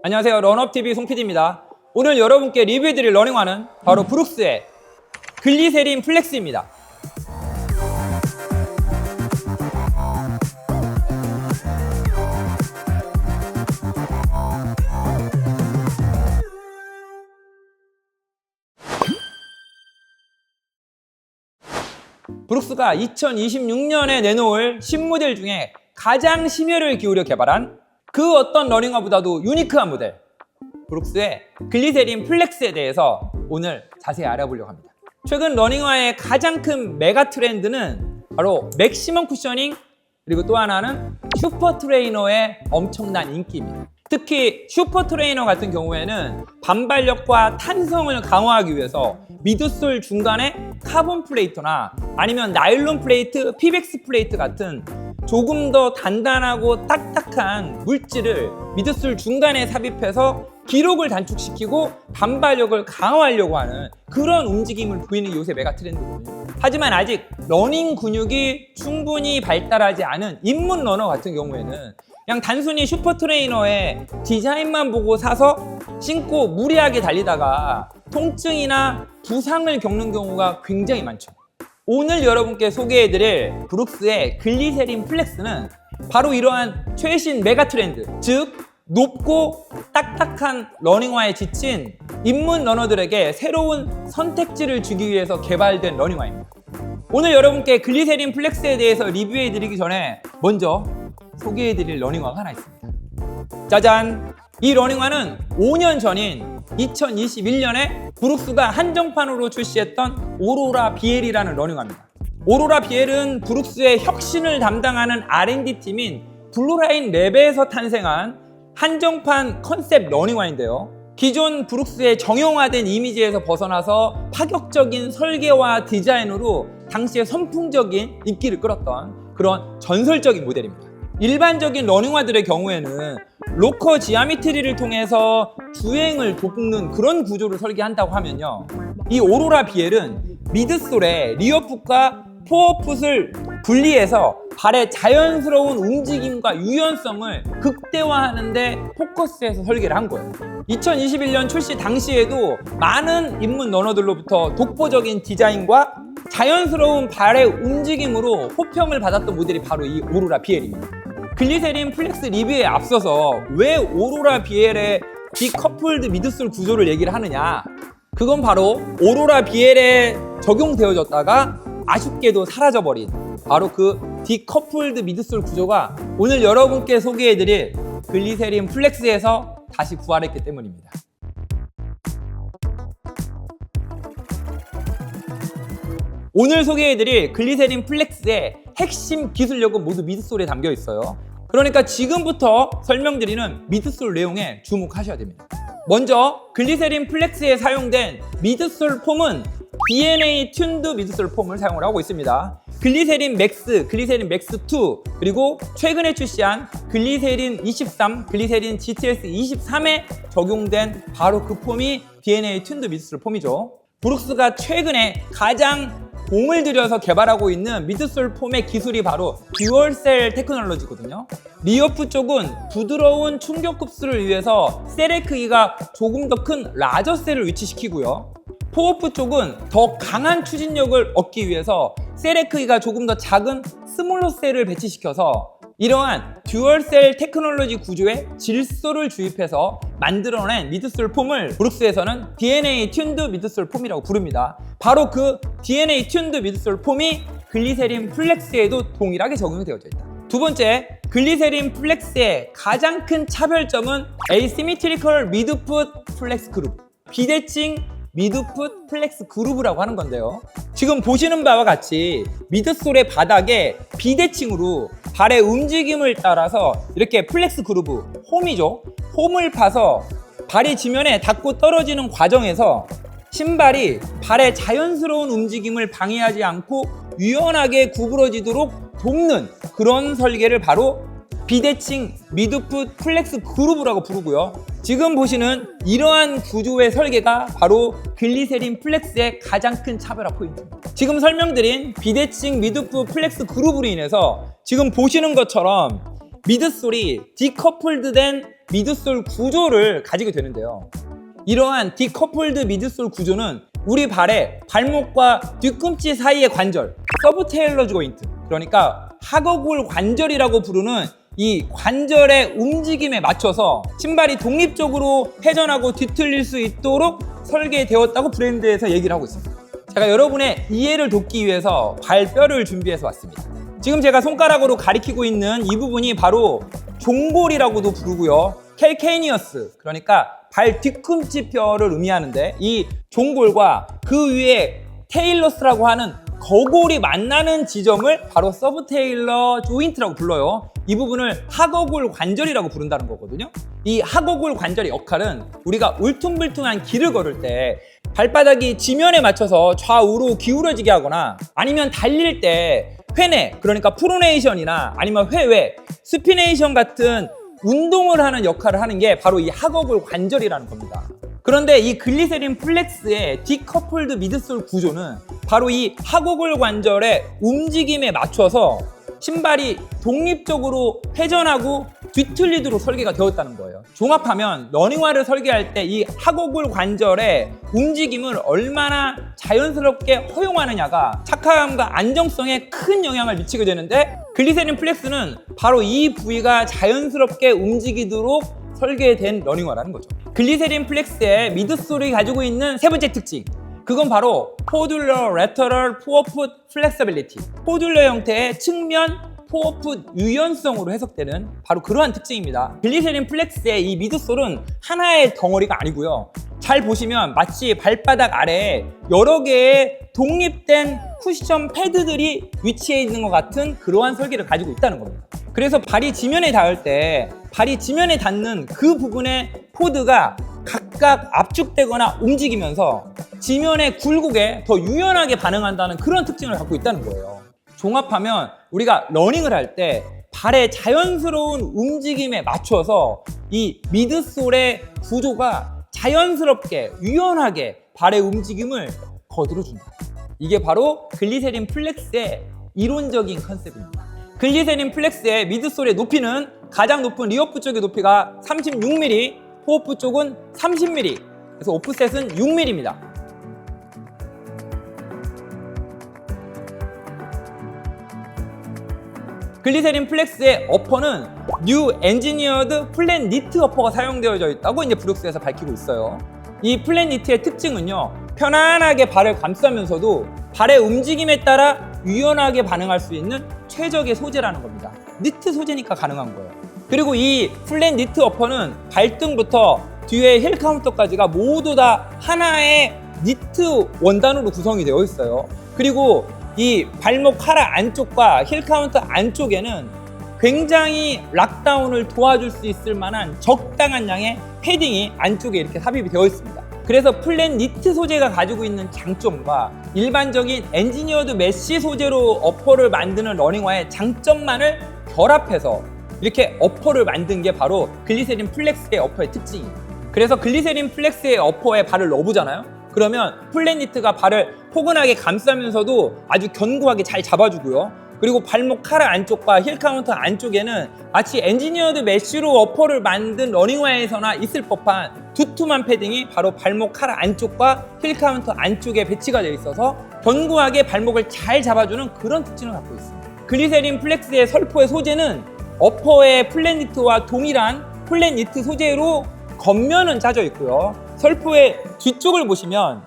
안녕하세요. 런업TV 송PD입니다. 오늘 여러분께 리뷰해드릴 러닝화는 바로 브룩스의 글리세린 플렉스입니다. 브룩스가 2026년에 내놓을 신모델 중에 가장 심혈을 기울여 개발한 그 어떤 러닝화보다도 유니크한 모델 브룩스의 글리세린 플렉스에 대해서 오늘 자세히 알아보려고 합니다. 최근 러닝화의 가장 큰 메가 트렌드는 바로 맥시멈 쿠셔닝 그리고 또 하나는 슈퍼 트레이너의 엄청난 인기입니다. 특히 슈퍼 트레이너 같은 경우에는 반발력과 탄성을 강화하기 위해서 미드솔 중간에 카본 플레이트나 아니면 나일론 플레이트, 피백스 플레이트 같은 조금 더 단단하고 딱딱한 물질을 미드솔 중간에 삽입해서 기록을 단축시키고 반발력을 강화하려고 하는 그런 움직임을 보이는 게 요새 메가 트렌드거든요. 하지만 아직 러닝 근육이 충분히 발달하지 않은 입문 러너 같은 경우에는 그냥 단순히 슈퍼 트레이너의 디자인만 보고 사서 신고 무리하게 달리다가 통증이나 부상을 겪는 경우가 굉장히 많죠. 오늘 여러분께 소개해드릴 브룩스의 글리세린 플렉스는 바로 이러한 최신 메가 트렌드, 즉 높고 딱딱한 러닝화에 지친 입문 러너들에게 새로운 선택지를 주기 위해서 개발된 러닝화입니다. 오늘 여러분께 글리세린 플렉스에 대해서 리뷰해드리기 전에 먼저 소개해드릴 러닝화가 하나 있습니다. 짜잔! 이 러닝화는 5년 전인 2021년에 브룩스가 한정판으로 출시했던 오로라 BL이라는 러닝화입니다. 오로라 BL은 브룩스의 혁신을 담당하는 R&D 팀인 블루라인 랩에서 탄생한 한정판 컨셉 러닝화인데요. 기존 브룩스의 정형화된 이미지에서 벗어나서 파격적인 설계와 디자인으로 당시에 선풍적인 인기를 끌었던 그런 전설적인 모델입니다. 일반적인 러닝화들의 경우에는 로커 지아미트리를 통해서 주행을 돕는 그런 구조를 설계한다고 하면요, 이 오로라 BL은 미드솔의 리어풋과 포어풋을 분리해서 발의 자연스러운 움직임과 유연성을 극대화하는 데 포커스해서 설계를 한 거예요. 2021년 출시 당시에도 많은 입문 러너들로부터 독보적인 디자인과 자연스러운 발의 움직임으로 호평을 받았던 모델이 바로 이 오로라 BL입니다. 글리세린 플렉스 리뷰에 앞서서 왜 오로라 BL의 디커플드 미드솔 구조를 얘기를 하느냐, 그건 바로 오로라 BL에 적용되어졌다가 아쉽게도 사라져버린 바로 그 디커플드 미드솔 구조가 오늘 여러분께 소개해드릴 글리세린 플렉스에서 다시 부활했기 때문입니다. 오늘 소개해드릴 글리세린 플렉스의 핵심 기술력은 모두 미드솔에 담겨 있어요. 그러니까 지금부터 설명드리는 미드솔 내용에 주목하셔야 됩니다. 먼저 글리세린 플렉스에 사용된 미드솔 폼은 DNA 튠드 미드솔 폼을 사용을 하고 있습니다. 글리세린 맥스, 글리세린 맥스 2, 그리고 최근에 출시한 글리세린 23, 글리세린 GTS 23에 적용된 바로 그 폼이 DNA 튠드 미드솔 폼이죠. 브룩스가 최근에 가장 공을 들여서 개발하고 있는 미드솔 폼의 기술이 바로 듀얼셀 테크놀로지거든요. 리어풋 쪽은 부드러운 충격 흡수를 위해서 셀의 크기가 조금 더 큰 라저 셀을 위치시키고요. 포어풋 쪽은 더 강한 추진력을 얻기 위해서 셀의 크기가 조금 더 작은 스몰러 셀을 배치시켜서 이러한 듀얼셀 테크놀로지 구조에 질소를 주입해서 만들어낸 미드솔 폼을 브룩스에서는 DNA 튠드 미드솔 폼이라고 부릅니다. 바로 그 DNA 튠드 미드솔 폼이 글리세린 플렉스에도 동일하게 적용이 되어져 있다. 두 번째, 글리세린 플렉스의 가장 큰 차별점은 Asymmetrical Midfoot Flex Group, 비대칭 미드풋 플렉스 그루브라고 하는 건데요. 지금 보시는 바와 같이 미드솔의 바닥에 비대칭으로 발의 움직임을 따라서 이렇게 플렉스 그루브, 홈이죠. 홈을 파서 발이 지면에 닿고 떨어지는 과정에서 신발이 발의 자연스러운 움직임을 방해하지 않고 유연하게 구부러지도록 돕는 그런 설계를 바로 비대칭 미드풋 플렉스 그루브라고 부르고요. 지금 보시는 이러한 구조의 설계가 바로 글리세린 플렉스의 가장 큰 차별화 포인트입니다. 지금 설명드린 비대칭 미드풋 플렉스 그루브로 인해서 지금 보시는 것처럼 미드솔이 디커플드된 미드솔 구조를 가지게 되는데요. 이러한 디커플드 미드솔 구조는 우리 발의 발목과 뒤꿈치 사이의 관절, 서브테일러 조인트, 그러니까 하거골 관절이라고 부르는 이 관절의 움직임에 맞춰서 신발이 독립적으로 회전하고 뒤틀릴 수 있도록 설계되었다고 브랜드에서 얘기를 하고 있습니다. 제가 여러분의 이해를 돕기 위해서 발뼈를 준비해서 왔습니다. 지금 제가 손가락으로 가리키고 있는 이 부분이 바로 종골이라고도 부르고요. 캘케이니어스, 그러니까 발 뒤꿈치 뼈를 의미하는데, 이 종골과 그 위에 테일러스라고 하는 거골이 만나는 지점을 바로 서브테일러 조인트라고 불러요. 이 부분을 하거골 관절이라고 부른다는 거거든요. 이 하거골 관절의 역할은 우리가 울퉁불퉁한 길을 걸을 때 발바닥이 지면에 맞춰서 좌우로 기울어지게 하거나, 아니면 달릴 때 회내, 그러니까 프로네이션이나 아니면 회외, 스피네이션 같은 운동을 하는 역할을 하는 게 바로 이 하거골 관절이라는 겁니다. 그런데 이 글리세린 플렉스의 디커플드 미드솔 구조는 바로 이 하거골 관절의 움직임에 맞춰서 신발이 독립적으로 회전하고 뒤틀리도록 설계가 되었다는 거예요. 종합하면 러닝화를 설계할 때 이 하거골 관절의 움직임을 얼마나 자연스럽게 허용하느냐가 착화감과 안정성에 큰 영향을 미치게 되는데, 글리세린 플렉스는 바로 이 부위가 자연스럽게 움직이도록 설계된 러닝화라는 거죠. 글리세린 플렉스의 미드솔이 가지고 있는 세 번째 특징, 그건 바로 포듈러 레터럴 포어풋 플렉서빌리티, 포듈러 형태의 측면 포어풋 유연성으로 해석되는 바로 그러한 특징입니다. 글리세린 플렉스의 이 미드솔은 하나의 덩어리가 아니고요. 잘 보시면 마치 발바닥 아래에 여러 개의 독립된 쿠션 패드들이 위치해 있는 것 같은 그러한 설계를 가지고 있다는 겁니다. 그래서 발이 지면에 닿을 때 발이 지면에 닿는 그 부분의 포드가 각각 압축되거나 움직이면서 지면의 굴곡에 더 유연하게 반응한다는 그런 특징을 갖고 있다는 거예요. 종합하면 우리가 러닝을 할 때 발의 자연스러운 움직임에 맞춰서 이 미드솔의 구조가 자연스럽게 유연하게 발의 움직임을 거들어준다. 이게 바로 글리세린 플렉스의 이론적인 컨셉입니다. 글리세린 플렉스의 미드솔의 높이는 가장 높은 리어프 쪽의 높이가 36mm, 포어프 쪽은 30mm, 그래서 오프셋은 6mm입니다. 글리세린 플렉스의 어퍼는 뉴 엔지니어드 플랫 니트 어퍼가 사용되어져 있다고 이제 브룩스에서 밝히고 있어요. 이 플랫 니트의 특징은요, 편안하게 발을 감싸면서도 발의 움직임에 따라 유연하게 반응할 수 있는 최적의 소재라는 겁니다. 니트 소재니까 가능한 거예요. 그리고 이 플랫 니트 어퍼는 발등부터 뒤에 힐 카운터까지가 모두 다 하나의 니트 원단으로 구성이 되어 있어요. 그리고 이 발목 카라 안쪽과 힐 카운터 안쪽에는 굉장히 락다운을 도와줄 수 있을 만한 적당한 양의 패딩이 안쪽에 이렇게 삽입이 되어 있습니다. 그래서 플랫 니트 소재가 가지고 있는 장점과 일반적인 엔지니어드 메쉬 소재로 어퍼를 만드는 러닝화의 장점만을 결합해서 이렇게 어퍼를 만든 게 바로 글리세린 플렉스의 어퍼의 특징이에요. 그래서 글리세린 플렉스의 어퍼에 발을 넣어보잖아요. 그러면 플랫 니트가 발을 포근하게 감싸면서도 아주 견고하게 잘 잡아주고요. 그리고 발목 카라 안쪽과 힐 카운터 안쪽에는 마치 엔지니어드 메쉬로 어퍼를 만든 러닝화에서나 있을 법한 두툼한 패딩이 바로 발목 카라 안쪽과 힐 카운터 안쪽에 배치가 되어 있어서 견고하게 발목을 잘 잡아주는 그런 특징을 갖고 있습니다. 글리세린 플렉스의 설포의 소재는 어퍼의 플랫 니트와 동일한 플랫 니트 소재로 겉면은 짜져 있고요. 설포의 뒤쪽을 보시면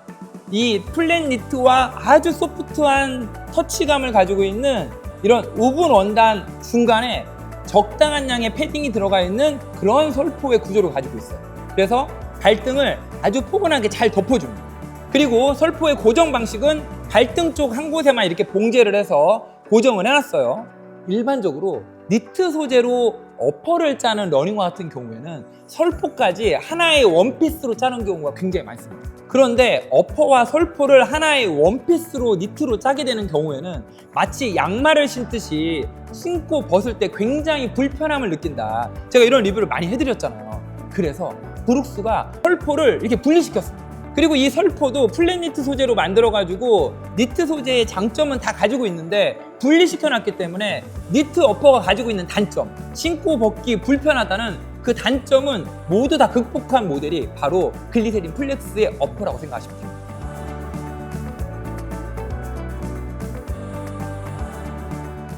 이 플랫 니트와 아주 소프트한 터치감을 가지고 있는 이런 오븐 원단 중간에 적당한 양의 패딩이 들어가 있는 그런 설포의 구조를 가지고 있어요. 그래서 발등을 아주 포근하게 잘 덮어줍니다. 그리고 설포의 고정 방식은 발등 쪽 한 곳에만 이렇게 봉제를 해서 고정을 해놨어요. 일반적으로 니트 소재로 어퍼를 짜는 러닝화 같은 경우에는 설포까지 하나의 원피스로 짜는 경우가 굉장히 많습니다. 그런데 어퍼와 설포를 하나의 원피스로 니트로 짜게 되는 경우에는 마치 양말을 신듯이 신고 벗을 때 굉장히 불편함을 느낀다. 제가 이런 리뷰를 많이 해드렸잖아요. 그래서 브룩스가 설포를 이렇게 분리시켰습니다. 그리고 이 설포도 플랫 니트 소재로 만들어가지고 니트 소재의 장점은 다 가지고 있는데 분리시켜놨기 때문에 니트 어퍼가 가지고 있는 단점, 신고 벗기 불편하다는 그 단점은 모두 다 극복한 모델이 바로 글리세린 플렉스의 어퍼라고 생각하시면 됩니다.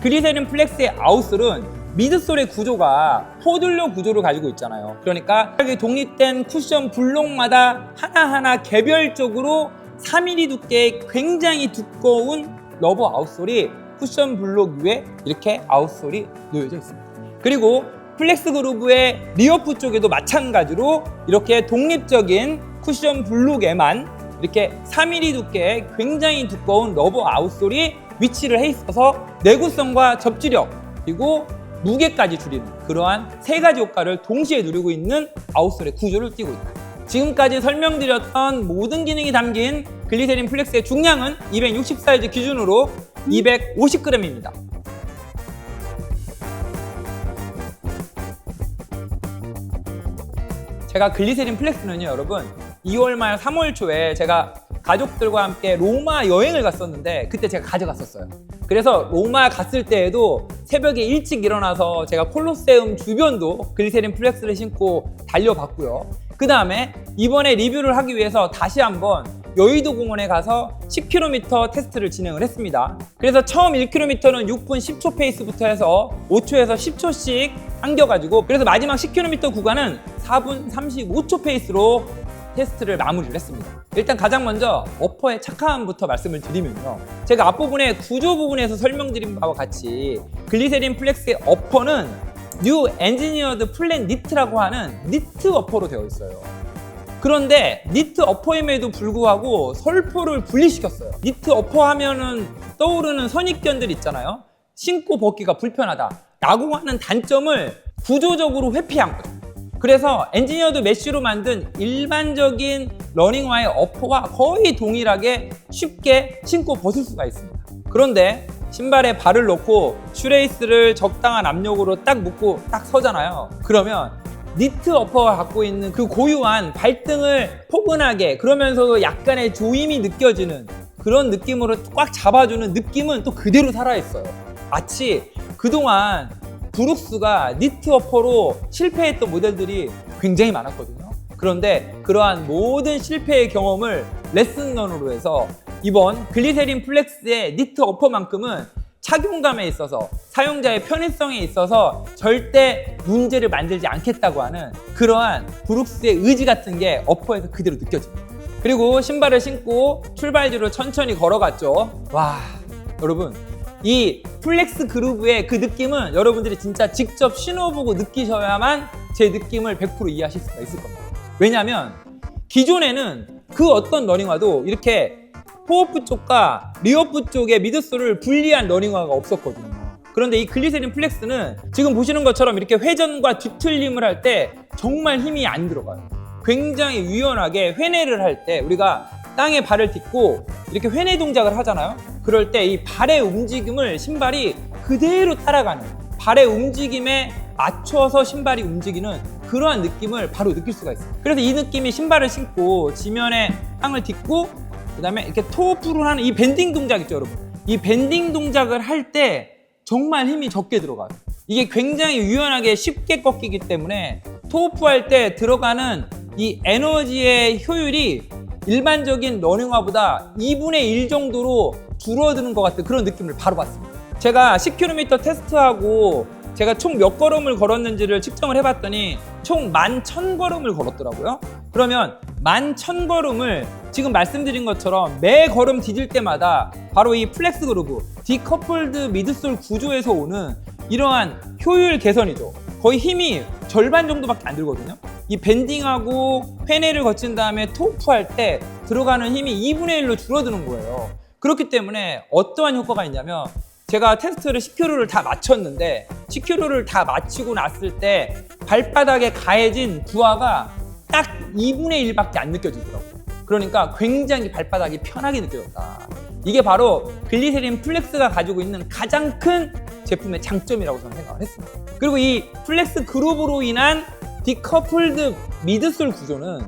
글리세린 플렉스의 아웃솔은 미드솔의 구조가 포들러 구조를 가지고 있잖아요. 그러니까 여기 독립된 쿠션 블록마다 하나하나 개별적으로 3mm 두께의 굉장히 두꺼운 러버 아웃솔이 쿠션 블록 위에 이렇게 아웃솔이 놓여져 있습니다. 그리고 플렉스 그루브의 리어프 쪽에도 마찬가지로 이렇게 독립적인 쿠션 블록에만 이렇게 3mm 두께의 굉장히 두꺼운 러버 아웃솔이 위치를 해 있어서 내구성과 접지력 그리고 무게까지 줄이는 그러한 세 가지 효과를 동시에 누리고 있는 아웃솔의 구조를 띠고 있다. 지금까지 설명드렸던 모든 기능이 담긴 글리세린 플렉스의 중량은 260 사이즈 기준으로 250g입니다. 제가 글리세린 플렉스는요, 여러분 2월 말 3월 초에 제가 가족들과 함께 로마 여행을 갔었는데 그때 제가 가져갔었어요. 그래서 로마 갔을 때에도 새벽에 일찍 일어나서 제가 콜로세움 주변도 글리세린 플렉스를 신고 달려봤고요. 그 다음에 이번에 리뷰를 하기 위해서 다시 한번 여의도 공원에 가서 10km 테스트를 진행을 했습니다. 그래서 처음 1km는 6분 10초 페이스부터 해서 5초에서 10초씩 당겨가지고 그래서 마지막 10km 구간은 4분 35초 페이스로 테스트를 마무리를 했습니다. 일단 가장 먼저 어퍼의 착함부터 말씀을 드리면요, 제가 앞부분에 구조 부분에서 설명드린 바와 같이 글리세린 플렉스의 어퍼는 뉴 엔지니어드 플랫 니트라고 하는 니트 어퍼로 되어 있어요. 그런데 니트 어퍼임에도 불구하고 설포를 분리시켰어요. 니트 어퍼 하면은 떠오르는 선입견들 있잖아요. 신고 벗기가 불편하다 라고 하는 단점을 구조적으로 회피한 거죠. 그래서 엔지니어드 메쉬로 만든 일반적인 러닝화의 어퍼와 거의 동일하게 쉽게 신고 벗을 수가 있습니다. 그런데 신발에 발을 넣고 슈레이스를 적당한 압력으로 딱 묶고 딱 서잖아요. 그러면 니트 어퍼가 갖고 있는 그 고유한 발등을 포근하게 그러면서도 약간의 조임이 느껴지는 그런 느낌으로 꽉 잡아주는 느낌은 또 그대로 살아있어요. 마치 그동안 브룩스가 니트 어퍼로 실패했던 모델들이 굉장히 많았거든요. 그런데 그러한 모든 실패의 경험을 레슨런으로 해서 이번 글리세린 플렉스의 니트 어퍼만큼은 착용감에 있어서 사용자의 편의성에 있어서 절대 문제를 만들지 않겠다고 하는 그러한 브룩스의 의지 같은 게 어퍼에서 그대로 느껴집니다. 그리고 신발을 신고 출발지로 천천히 걸어갔죠. 와, 여러분 이 플렉스 그루브의 그 느낌은 여러분들이 진짜 직접 신어보고 느끼셔야만 제 느낌을 100% 이해하실 수가 있을 겁니다. 왜냐하면 기존에는 그 어떤 러닝화도 이렇게 포어프 쪽과 리어프 쪽의 미드솔을 분리한 러닝화가 없었거든요. 그런데 이 글리세린 플렉스는 지금 보시는 것처럼 이렇게 회전과 뒤틀림을 할 때 정말 힘이 안 들어가요. 굉장히 유연하게 회내를 할 때 우리가 땅에 발을 딛고 이렇게 회내 동작을 하잖아요. 그럴 때 이 발의 움직임을 신발이 그대로 따라가는 발의 움직임에 맞춰서 신발이 움직이는 그러한 느낌을 바로 느낄 수가 있어요. 그래서 이 느낌이 신발을 신고 지면에 땅을 딛고 그 다음에 이렇게 토어프를 하는 이 밴딩 동작 있죠, 여러분. 이 밴딩 동작을 할 때 정말 힘이 적게 들어가요. 이게 굉장히 유연하게 쉽게 꺾이기 때문에 토어프 할 때 들어가는 이 에너지의 효율이 일반적인 러닝화보다 2분의 1 정도로 줄어드는 것 같은 그런 느낌을 바로 받습니다. 제가 10km 테스트하고 제가 총 몇 걸음을 걸었는지를 측정을 해봤더니 총 11,000걸음을 걸었더라고요. 그러면 11,000걸음을 지금 말씀드린 것처럼 매 걸음 디딜 때마다 바로 이 플렉스 그루브 디커플드 미드솔 구조에서 오는 이러한 효율 개선이죠. 거의 힘이 절반 정도밖에 안 들거든요. 이 밴딩하고 회내를 거친 다음에 토프할 때 들어가는 힘이 2분의 1로 줄어드는 거예요. 그렇기 때문에 어떠한 효과가 있냐면 제가 테스트를 10km를 다 마쳤는데 10km를 다 마치고 났을 때 발바닥에 가해진 부하가 딱 2분의 1밖에 안 느껴지더라고요. 그러니까 굉장히 발바닥이 편하게 느껴졌다. 이게 바로 글리세린 플렉스가 가지고 있는 가장 큰 제품의 장점이라고 저는 생각을 했습니다. 그리고 이 플렉스 그루브로 인한 디커플드 미드솔 구조는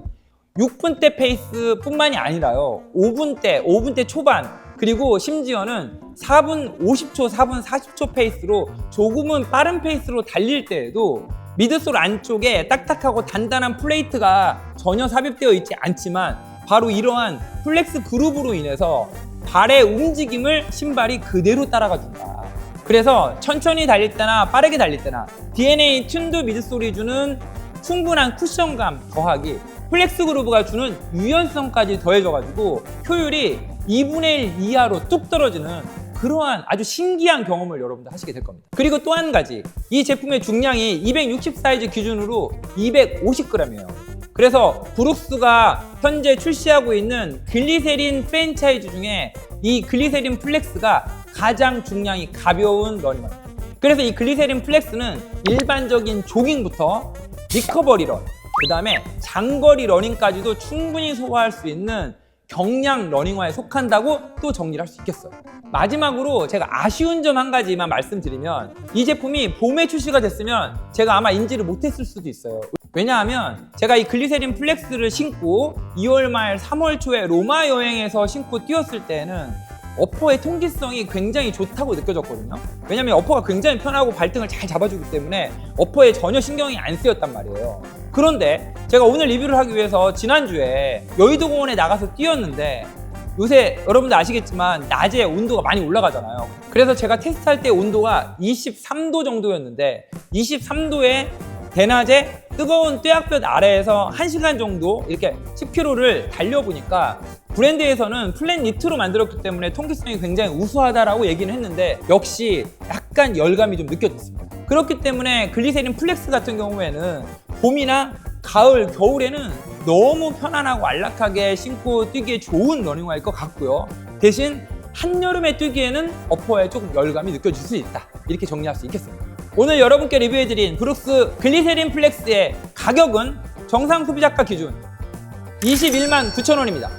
6분대 페이스뿐만이 아니라요. 5분대 초반, 그리고 심지어는 4분 50초, 4분 40초 페이스로 조금은 빠른 페이스로 달릴 때에도 미드솔 안쪽에 딱딱하고 단단한 플레이트가 전혀 삽입되어 있지 않지만 바로 이러한 플렉스 그룹으로 인해서 발의 움직임을 신발이 그대로 따라가 준다. 그래서 천천히 달릴 때나 빠르게 달릴 때나 DNA 튠드 미드솔이 주는 충분한 쿠션감 더하기 플렉스 그루브가 주는 유연성까지 더해져가지고 효율이 2분의 1 이하로 뚝 떨어지는 그러한 아주 신기한 경험을 여러분들 하시게 될 겁니다. 그리고 또 한 가지, 이 제품의 중량이 260 사이즈 기준으로 250g이에요. 그래서 브룩스가 현재 출시하고 있는 글리세린 프랜차이즈 중에 이 글리세린 플렉스가 가장 중량이 가벼운 러닝화입니다. 그래서 이 글리세린 플렉스는 일반적인 조깅부터 리커버리 런, 그 다음에 장거리 러닝까지도 충분히 소화할 수 있는 경량 러닝화에 속한다고 또 정리를 할 수 있겠어요. 마지막으로 제가 아쉬운 점 한 가지만 말씀드리면 이 제품이 봄에 출시가 됐으면 제가 아마 인지를 못했을 수도 있어요. 왜냐하면 제가 이 글리세린 플렉스를 신고 2월 말 3월 초에 로마 여행에서 신고 뛰었을 때는 어퍼의 통기성이 굉장히 좋다고 느껴졌거든요. 왜냐면 어퍼가 굉장히 편하고 발등을 잘 잡아주기 때문에 어퍼에 전혀 신경이 안 쓰였단 말이에요. 그런데 제가 오늘 리뷰를 하기 위해서 지난주에 여의도 공원에 나가서 뛰었는데 요새 여러분들 아시겠지만 낮에 온도가 많이 올라가잖아요. 그래서 제가 테스트할 때 온도가 23도 정도였는데 23도에 대낮에 뜨거운 뙤약볕 아래에서 1시간 정도 이렇게 10km를 달려보니까 브랜드에서는 플랫 니트로 만들었기 때문에 통기성이 굉장히 우수하다라고 얘기는 했는데 역시 약간 열감이 좀 느껴졌습니다. 그렇기 때문에 글리세린 플렉스 같은 경우에는 봄이나 가을, 겨울에는 너무 편안하고 안락하게 신고 뛰기에 좋은 러닝화일 것 같고요. 대신 한여름에 뛰기에는 어퍼에 조금 열감이 느껴질 수 있다. 이렇게 정리할 수 있겠습니다. 오늘 여러분께 리뷰해드린 브룩스 글리세린 플렉스의 가격은 정상 소비자가 기준 21만 9,000원입니다.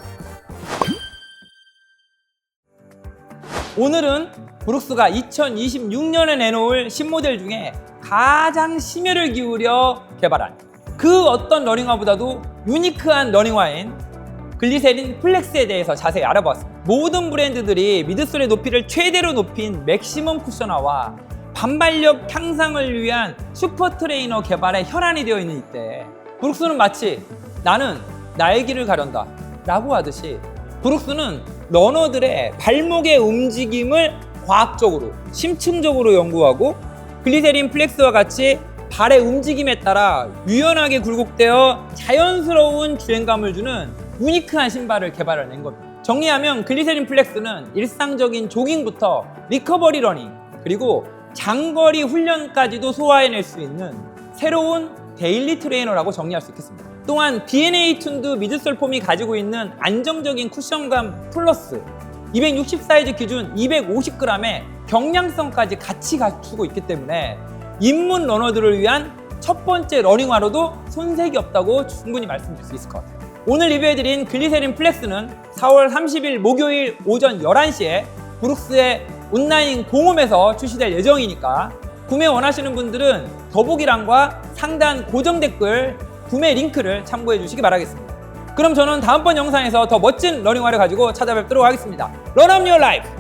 오늘은 브룩스가 2026년에 내놓을 신모델 중에 가장 심혈을 기울여 개발한 그 어떤 러닝화보다도 유니크한 러닝화인 글리세린 플렉스에 대해서 자세히 알아보았습니다. 모든 브랜드들이 미드솔의 높이를 최대로 높인 맥시멈 쿠션화와 반발력 향상을 위한 슈퍼 트레이너 개발에 혈안이 되어 있는 이때 브룩스는 마치 나는 나의 길을 가련다 라고 하듯이 브룩스는 러너들의 발목의 움직임을 과학적으로 심층적으로 연구하고 글리세린 플렉스와 같이 발의 움직임에 따라 유연하게 굴곡되어 자연스러운 주행감을 주는 유니크한 신발을 개발해낸 겁니다. 정리하면 글리세린 플렉스는 일상적인 조깅부터 리커버리 러닝 그리고 장거리 훈련까지도 소화해낼 수 있는 새로운 데일리 트레이너라고 정리할 수 있겠습니다. 또한 DNA 튠드 미드솔 폼이 가지고 있는 안정적인 쿠션감 플러스 260 사이즈 기준 250g의 경량성까지 같이 갖추고 있기 때문에 입문 러너들을 위한 첫 번째 러닝화로도 손색이 없다고 충분히 말씀드릴 수 있을 것 같아요. 오늘 리뷰해드린 글리세린 플렉스는 4월 30일 목요일 오전 11시에 브룩스의 온라인 공홈에서 출시될 예정이니까 구매 원하시는 분들은 더보기란과 상단 고정 댓글 구매 링크를 참고해 주시기 바라겠습니다. 그럼 저는 다음번 영상에서 더 멋진 러닝화를 가지고 찾아뵙도록 하겠습니다. Run up your life!